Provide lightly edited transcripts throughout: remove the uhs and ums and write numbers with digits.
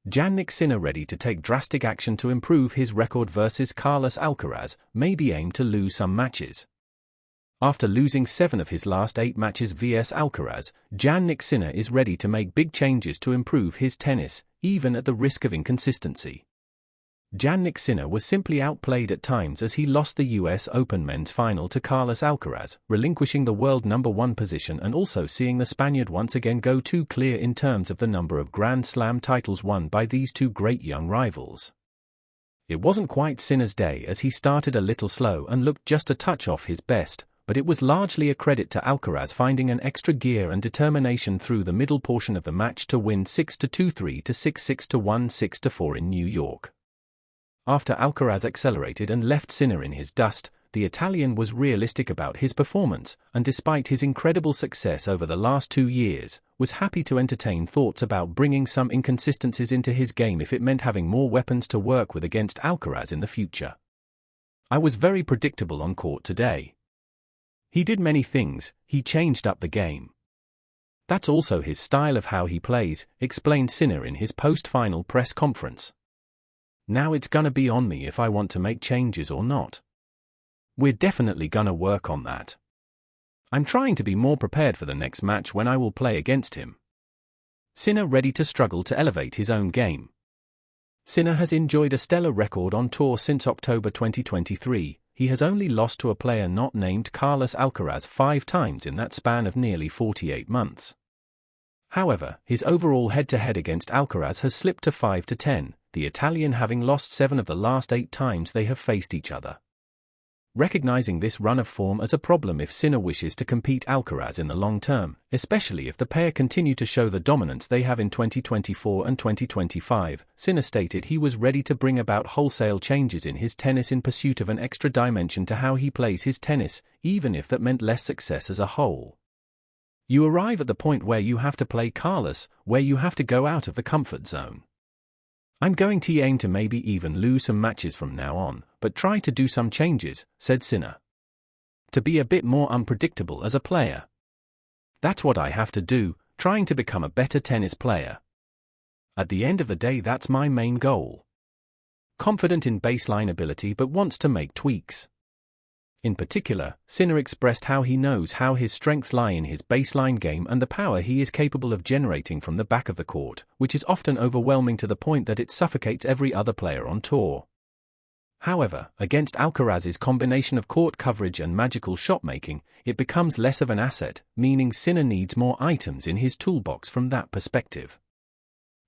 Jannik Sinner ready to take drastic action to improve his record versus Carlos Alcaraz, maybe aim to lose some matches. After losing 7 of his last 8 matches vs Alcaraz, Jannik Sinner is ready to make big changes to improve his tennis, even at the risk of inconsistency. Jannik Sinner was simply outplayed at times as he lost the US Open men's final to Carlos Alcaraz, relinquishing the world #1 position and also seeing the Spaniard once again go too clear in terms of the number of Grand Slam titles won by these two great young rivals. It wasn't quite Sinner's day as he started a little slow and looked just a touch off his best, but it was largely a credit to Alcaraz finding an extra gear and determination through the middle portion of the match to win 6-2, 3-6, 6-1, 6-4 in New York. After Alcaraz accelerated and left Sinner in his dust, the Italian was realistic about his performance, and despite his incredible success over the last 2 years, was happy to entertain thoughts about bringing some inconsistencies into his game if it meant having more weapons to work with against Alcaraz in the future. "I was very predictable on court today. He did many things, he changed up the game. That's also his style of how he plays," explained Sinner in his post-final press conference. "Now it's gonna be on me if I want to make changes or not. We're definitely gonna work on that. I'm trying to be more prepared for the next match when I will play against him." Sinner ready to struggle to elevate his own game. Sinner has enjoyed a stellar record on tour since October 2023. He has only lost to a player not named Carlos Alcaraz 5 times in that span of nearly 48 months. However, his overall head-to-head against Alcaraz has slipped to 5-10, the Italian having lost 7 of the last 8 times they have faced each other. Recognizing this run of form as a problem if Sinner wishes to compete Alcaraz in the long term, especially if the pair continue to show the dominance they have in 2024 and 2025, Sinner stated he was ready to bring about wholesale changes in his tennis in pursuit of an extra dimension to how he plays his tennis, even if that meant less success as a whole. "You arrive at the point where you have to play Carlos, where you have to go out of the comfort zone. I'm going to aim to maybe even lose some matches from now on, but try to do some changes," said Sinner. "To be a bit more unpredictable as a player. That's what I have to do, trying to become a better tennis player. At the end of the day, that's my main goal. Confident in baseline ability but wants to make tweaks." In particular, Sinner expressed how he knows how his strengths lie in his baseline game and the power he is capable of generating from the back of the court, which is often overwhelming to the point that it suffocates every other player on tour. However, against Alcaraz's combination of court coverage and magical shot-making, it becomes less of an asset, meaning Sinner needs more items in his toolbox from that perspective.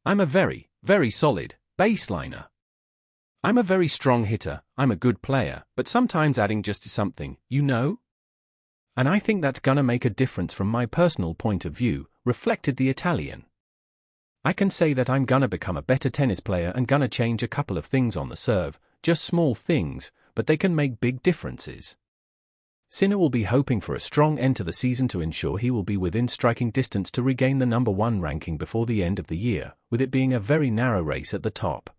"I'm a very, very solid baseliner. I'm a very strong hitter, I'm a good player, but sometimes adding just something, you know? And I think that's gonna make a difference from my personal point of view," reflected the Italian. "I can say that I'm gonna become a better tennis player and gonna change a couple of things on the serve, just small things, but they can make big differences." Sinner will be hoping for a strong end to the season to ensure he will be within striking distance to regain the #1 ranking before the end of the year, with it being a very narrow race at the top.